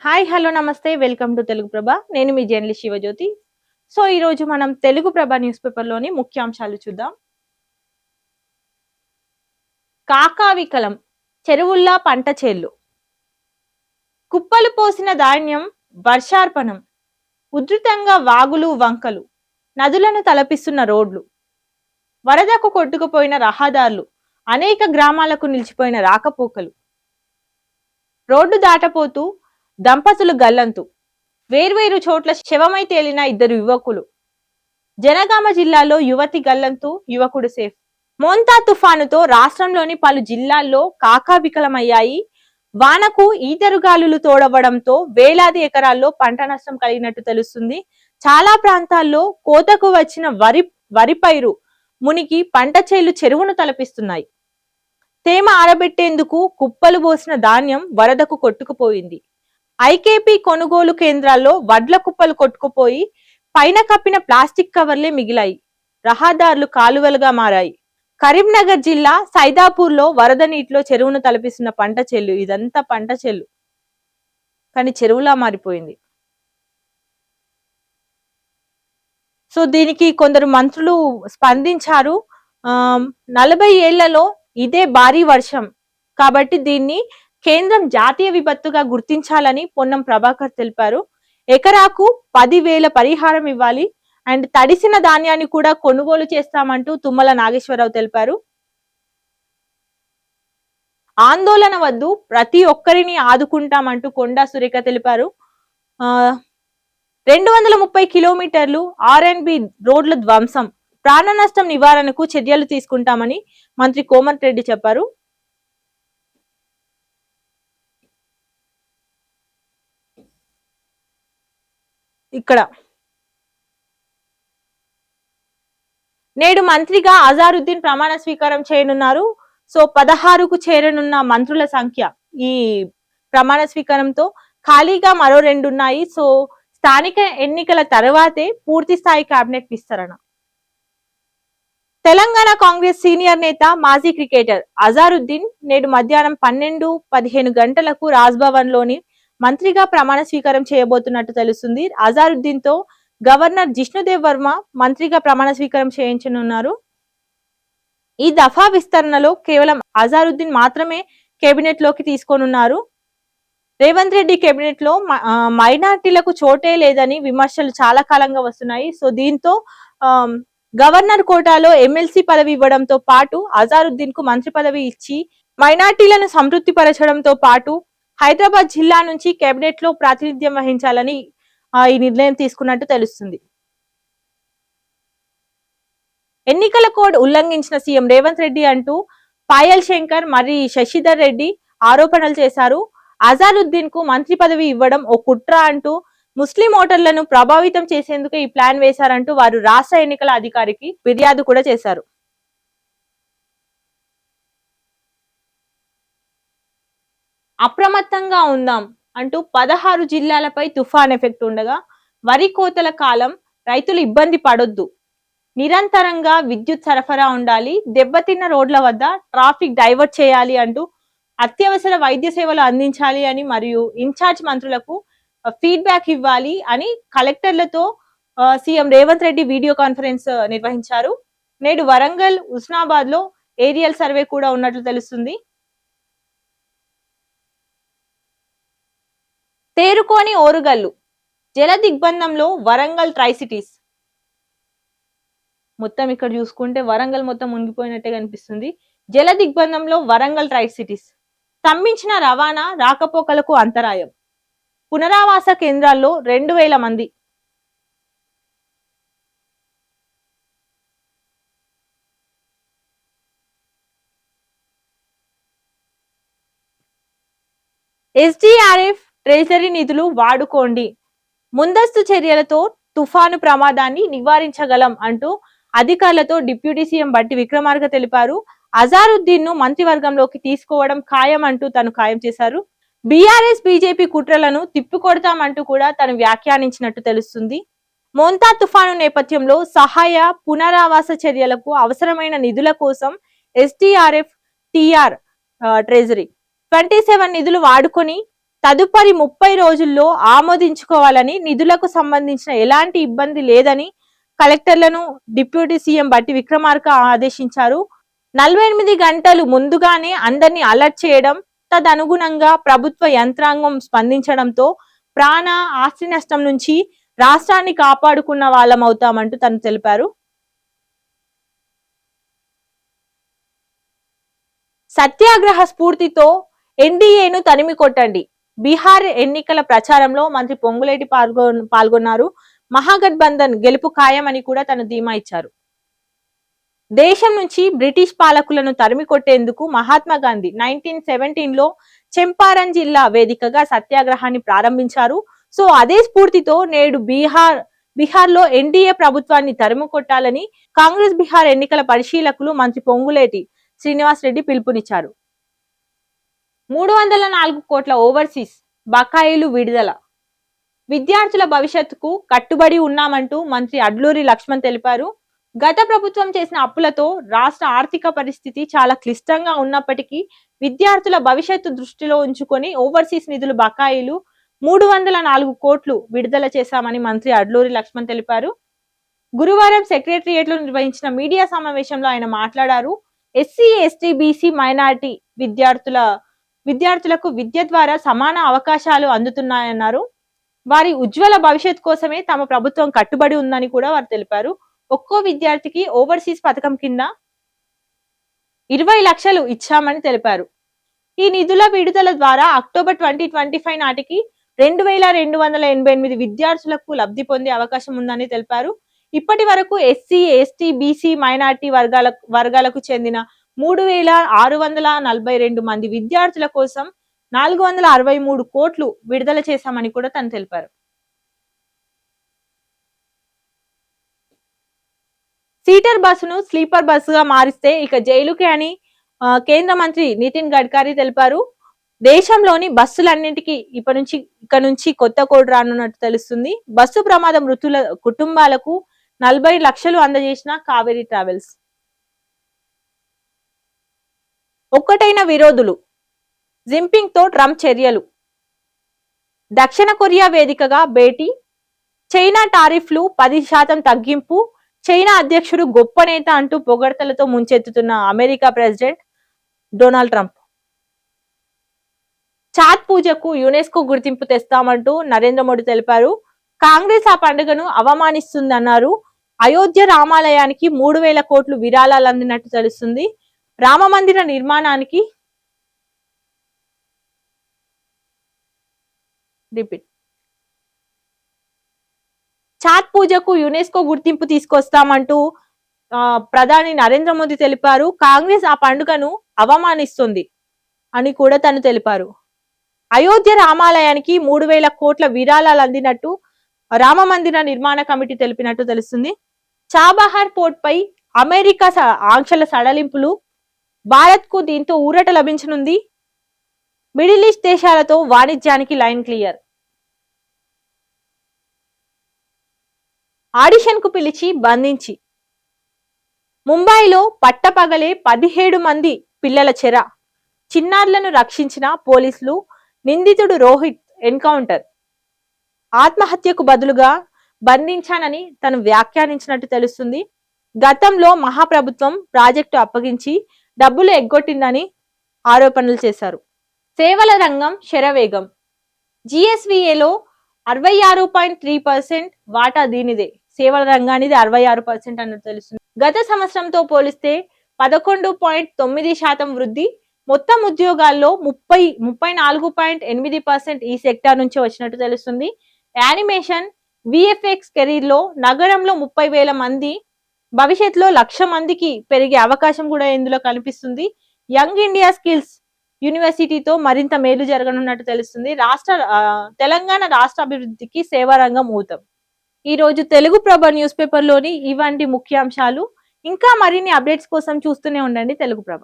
Hi hello నమస్తే welcome to Telugu ప్రభ. నేను మీ journalist Shivajyothi. So ఈ రోజు మనం తెలుగు ప్రభ న్యూస్ పేపర్ లోని ముఖ్యాంశాలు చూద్దాం. కాకావికలం చెరువుల్లా పంట చేళ్లు, కుప్పలు పోసిన ధాన్యం, వర్షార్పణం, ఉధృతంగా వాగులు వంకలు, నదులను తలపిస్తున్న రోడ్లు, వరదకు కొట్టుకుపోయిన రహదారులు, అనేక గ్రామాలకు నిలిచిపోయిన రాకపోకలు, రోడ్డు దాటపోతూ దంపతులు గల్లంతు, వేర్వేరు చోట్ల శవమై తేలిన ఇద్దరు యువకులు, జనగామ జిల్లాలో యువతి గల్లంతు, యువకుడు సేఫ్. మోంతా తుఫానుతో రాష్ట్రంలోని పలు జిల్లాల్లో కాకావికలమయ్యాయి. వానకు ఈతరుగాలులు తోడవడంతో వేలాది ఎకరాల్లో పంట నష్టం కలిగినట్టు తెలుస్తుంది. చాలా ప్రాంతాల్లో కోతకు వచ్చిన వరి పైరు మునికి పంట చేలు చెరువును తలపిస్తున్నాయి. తేమ ఆరబెట్టేందుకు కుప్పలు పోసిన ధాన్యం వరదకు కొట్టుకుపోయింది. ఐకేపీ కొనుగోలు కేంద్రాల్లో వడ్ల కుప్పలు కొట్టుకుపోయి పైన కప్పిన ప్లాస్టిక్ కవర్లే మిగిలాయి. రహదారులు కాలువలుగా మారాయి. కరీంనగర్ జిల్లా సైదాపూర్ లో వరద నీటిలో చెరువును తలపిస్తున్న పంట చెల్లు. ఇదంతా పంట చెల్లు కానీ చెరువులా మారిపోయింది. సో దీనికి కొందరు మంత్రులు స్పందించారు. 40 ఏళ్లలో ఇదే భారీ వర్షం కాబట్టి దీన్ని కేంద్రం జాతీయ విపత్తుగా గుర్తించాలని పొన్నం ప్రభాకర్ తెలిపారు. ఎకరాకు 10,000 పరిహారం ఇవ్వాలి అండ్ తడిసిన ధాన్యాన్ని కూడా కొనుగోలు చేస్తామంటూ తుమ్మల నాగేశ్వరరావు తెలిపారు. ఆందోళన వద్దు, ప్రతి ఒక్కరిని ఆదుకుంటామంటూ కొండా సురేఖ తెలిపారు. 230 కిలోమీటర్లు ఆర్ఎన్బి రోడ్ల ధ్వంసం, ప్రాణ నష్టం నివారణకు చర్యలు తీసుకుంటామని మంత్రి కోమటిరెడ్డి చెప్పారు. ఇక్కడ నేడు మంత్రిగా అజారుద్దీన్ ప్రమాణ స్వీకారం చేయనున్నారు. సో 16కు చేరనున్న మంత్రుల సంఖ్య ఈ ప్రమాణ స్వీకారంతో ఖాళీగా మరో 2 ఉన్నాయి. సో స్థానిక ఎన్నికల తర్వాతే పూర్తి స్థాయి కేబినెట్ విస్తరణ. తెలంగాణ కాంగ్రెస్ సీనియర్ నేత మాజీ క్రికెటర్ అజారుద్దీన్ నేడు మధ్యాహ్నం 12:15 గంటలకు రాజ్భవన్ లోని మంత్రిగా ప్రమాణ స్వీకారం చేయబోతున్నట్టు తెలుస్తుంది. అజారుద్దీన్ తో గవర్నర్ జిష్ణుదేవ్ వర్మ మంత్రిగా ప్రమాణ స్వీకారం చేయించనున్నారు. ఈ దఫా విస్తరణలో కేవలం అజారుద్దీన్ మాత్రమే కేబినెట్ లోకి తీసుకోనున్నారు. రేవంత్ రెడ్డి కేబినెట్ లో మైనార్టీలకు చోటే లేదని విమర్శలు చాలా కాలంగా వస్తున్నాయి. సో దీంతో గవర్నర్ కోటాలో ఎమ్మెల్సీ పదవి ఇవ్వడంతో పాటు అజారుద్దీన్ కు మంత్రి పదవి ఇచ్చి మైనార్టీలను సంతృప్తి పరచడంతో పాటు హైదరాబాద్ జిల్లా నుంచి కేబినెట్ లో ప్రాతినిధ్యం వహించాలని ఈ నిర్ణయం తీసుకున్నట్టు తెలుస్తుంది. ఎన్నికల కోడ్ ఉల్లంఘించిన సీఎం రేవంత్ రెడ్డి అంటూ పాయల్ శంకర్ మరి శశిధర్ రెడ్డి ఆరోపణలు చేశారు. అజారుద్దీన్ కు మంత్రి పదవి ఇవ్వడం ఓ కుట్ర అంటూ ముస్లిం ఓటర్లను ప్రభావితం చేసేందుకు ఈ ప్లాన్ వేశారంటూ వారు రాష్ట్ర ఎన్నికల అధికారికి ఫిర్యాదు కూడా చేశారు. అప్రమత్తంగా ఉందాం అంటూ 16 జిల్లాలపై తుఫాన్ ఎఫెక్ట్ ఉండగా వరి కోతల కాలం, రైతులు ఇబ్బంది పడొద్దు, నిరంతరంగా విద్యుత్ సరఫరా ఉండాలి, దెబ్బతిన్న రోడ్ల వద్ద ట్రాఫిక్ డైవర్ట్ చేయాలి అంటూ అత్యవసర వైద్య సేవలు అందించాలి అని మరియు ఇన్ఛార్జ్ మంత్రులకు ఫీడ్బ్యాక్ ఇవ్వాలి అని కలెక్టర్లతో CM Revanth Reddy video conference నిర్వహించారు. నేడు వరంగల్, ఉస్నాబాద్ లో ఏరియల్ సర్వే కూడా ఉన్నట్లు తెలుస్తుంది. తేరుకోని ఓరుగల్లు, జల దిగ్బంధంలో వరంగల్ ట్రై సిటీస్. మొత్తం ఇక్కడ చూసుకుంటే వరంగల్ మొత్తం మునిగిపోయినట్టే కనిపిస్తుంది. జల దిగ్బంధంలో వరంగల్ ట్రై సిటీస్. స్తంభించిన రవాణా రాకపోకలకు అంతరాయం, పునరావాస కేంద్రాల్లో 2,000 మంది. ఎస్డీఆర్ఎఫ్ ట్రెజరీ నిధులు వాడుకోండి, ముందస్తు చర్యలతో తుఫాను ప్రమాదాన్ని నివారించగలం అంటూ అధికారులతో డిప్యూటీ సీఎం బట్టి విక్రమార్క తెలిపారు. అజారుద్దీన్ ను మంత్రివర్గంలోకి తీసుకోవడం ఖాయం అంటూ తను ఖాయం చేశారు. బీఆర్ఎస్ బీజేపీ కుట్రలను తిప్పికొడతామంటూ కూడా తను వ్యాఖ్యానించినట్టు తెలుస్తుంది. మోంతా తుఫాను నేపథ్యంలో సహాయ పునరావాస చర్యలకు అవసరమైన నిధుల కోసం ఎస్డీఆర్ఎఫ్ టీఆర్ ట్రెజరీ 27 నిధులు వాడుకొని తదుపరి 30 రోజుల్లో ఆమోదించుకోవాలని, నిధులకు సంబంధించిన ఎలాంటి ఇబ్బంది లేదని కలెక్టర్లను డిప్యూటీ సీఎం బట్టి విక్రమార్క ఆదేశించారు. 48 గంటలు ముందుగానే అందరినీ అలర్ట్ చేయడం, తదనుగుణంగా ప్రభుత్వ యంత్రాంగం స్పందించడంతో ప్రాణ ఆస్తి నష్టం నుంచి రాష్ట్రాన్ని కాపాడుకున్న వాళ్ళమవుతామంటూ తను తెలిపారు. సత్యాగ్రహ స్ఫూర్తితో ఎన్డీఏను తనిమి కొట్టండి. బీహార్ ఎన్నికల ప్రచారంలో మంత్రి పొంగులేటి పాల్గొన్నారు. మహాగఠబంధన్ గెలుపు ఖాయమని కూడా తను ధీమా ఇచ్చారు. దేశం నుంచి బ్రిటిష్ పాలకులను తరిమి కొట్టేందుకు మహాత్మా గాంధీ 1917లో చంపారణ్ జిల్లా వేదికగా సత్యాగ్రహాన్ని ప్రారంభించారు. సో అదే స్ఫూర్తితో నేడు బీహార్లో ఎన్డీఏ ప్రభుత్వాన్ని తరిమి కొట్టాలని కాంగ్రెస్ బీహార్ ఎన్నికల పరిశీలకులు మంత్రి పొంగులేటి శ్రీనివాస్ రెడ్డి పిలుపునిచ్చారు. 304 కోట్ల ఓవర్సీస్ బకాయిలు విడుదల. విద్యార్థుల భవిష్యత్తుకు కట్టుబడి ఉన్నామంటూ మంత్రి అడ్లూరి లక్ష్మణ్ తెలిపారు. గత ప్రభుత్వం చేసిన అప్పులతో రాష్ట్ర ఆర్థిక పరిస్థితి చాలా క్లిష్టంగా ఉన్నప్పటికీ విద్యార్థుల భవిష్యత్తు దృష్టిలో ఉంచుకొని ఓవర్సీస్ నిధులు బకాయిలు 304 కోట్లు విడుదల చేశామని మంత్రి అడ్లూరి లక్ష్మణ్ తెలిపారు. గురువారం సెక్రటరియట్ లో నిర్వహించిన మీడియా సమావేశంలో ఆయన మాట్లాడారు. ఎస్సీ, ఎస్టీ, బీసీ, మైనారిటీ విద్యార్థులకు విద్య ద్వారా సమాన అవకాశాలు అందుతున్నాయన్నారు. వారి ఉజ్వల భవిష్యత్ కోసమే తమ ప్రభుత్వం కట్టుబడి ఉందని కూడా వారు తెలిపారు. ఒక్కో విద్యార్థికి ఓవర్సీస్ పథకం కింద 20 లక్షలు ఇచ్చామని తెలిపారు. ఈ నిధుల విడుదల ద్వారా అక్టోబర్ 2025 నాటికి 2288 విద్యార్థులకు లబ్ధి పొందే అవకాశం ఉందని తెలిపారు. ఇప్పటి వరకు ఎస్సీ, ఎస్టీ, బీసీ, మైనారిటీ వర్గాలకు చెందిన 3642 మంది విద్యార్థుల కోసం 463 కోట్లు విడుదల చేశామని కూడా తను తెలిపారు. సీటర్ బస్సును స్లీపర్ బస్సుగా మారిస్తే ఇక జైలుకే అని కేంద్ర మంత్రి నితిన్ గడ్కరీ తెలిపారు. దేశంలోని బస్సులన్నింటికీ ఇక నుంచి కొత్త కోడ్ రానున్నట్టు తెలుస్తుంది. బస్సు ప్రమాద మృతుల కుటుంబాలకు 40 లక్షలు అందజేసిన కావేరీ ట్రావెల్స్. ఒక్కటైన విరోధులు, జింపింగ్ తో ట్రంప్ చర్యలు. దక్షిణ కొరియా వేదికగా భేటీ. చైనా టారిఫ్లు 10% తగ్గింపు. చైనా అధ్యక్షుడు గొప్ప నేత అంటూ పొగడ్తలతో ముంచెత్తుతున్న America president Donald Trump. Chhath పూజకు యునెస్కో గుర్తింపు తెస్తామంటూ నరేంద్ర మోడీ తెలిపారు. కాంగ్రెస్ ఆ పండుగను అవమానిస్తుందన్నారు. అయోధ్య రామాలయానికి 3000 కోట్లు విరాళాలు అందినట్టు తెలుస్తుంది. రామ మందిర నిర్మాణానికి చాత్ పూజకు యునెస్కో గుర్తింపు తీసుకొస్తామంటూ ప్రధాని నరేంద్ర మోదీ తెలిపారు. కాంగ్రెస్ ఆ పండుగను అవమానిస్తుంది అని కూడా తను తెలిపారు. అయోధ్య రామాలయానికి 3000 కోట్ల విరాళాలు అందినట్టు రామ మందిర నిర్మాణ కమిటీ తెలిపినట్టు తెలుస్తుంది. చాబహార్ పోర్ట్ పై అమెరికా ఆంక్షల సడలింపులు. భారత్ కు దీంతో ఊరట లభించనుంది. మిడిల్ ఈస్ట్ దేశాలతో వాణిజ్యానికి లైన్ క్లియర్. ఆడిషన్ కు పిలిచి బంధించి. ముంబైలో పట్టపగలే 17 మంది పిల్లల చెర. చిన్నారులను రక్షించిన పోలీసులు. నిందితుడు రోహిత్ ఎన్కౌంటర్. ఆత్మహత్యకు బదులుగా బంధించానని తను వ్యాఖ్యానించినట్టు తెలుస్తుంది. గతంలో మహాప్రభుత్వం ప్రాజెక్టు అప్పగించి డబ్బులు ఎగ్గొట్టిందని ఆరోపణలు చేశారు. సేవల రంగం శరవేగం. జిఎస్విఏలో 66.3% వాటా దీనిదే. సేవల రంగానిది 66% అన్నట్టు తెలుస్తుంది. గత సంవత్సరంతో పోలిస్తే 11.9% వృద్ధి. మొత్తం ఉద్యోగాల్లో 34.8% ఈ సెక్టార్ నుంచి వచ్చినట్టు తెలుస్తుంది. యానిమేషన్, విఎఫ్ఎక్స్ కెరీర్ లో నగరంలో 30,000 మంది, భవిష్యత్తులో 1,00,000 మందికి పెరిగే అవకాశం కూడా ఇందులో కనిపిస్తుంది. యంగ్ ఇండియా స్కిల్స్ యూనివర్సిటీతో మరింత మేలు జరగనున్నట్టు తెలుస్తుంది. తెలంగాణ రాష్ట్ర అభివృద్ధికి సేవారంగం ఊతం. ఈ రోజు తెలుగు ప్రభ న్యూస్ పేపర్ లోని ఇవంటి ముఖ్యాంశాలు. ఇంకా మరిన్ని అప్డేట్స్ కోసం చూస్తూనే ఉండండి తెలుగు ప్రభ.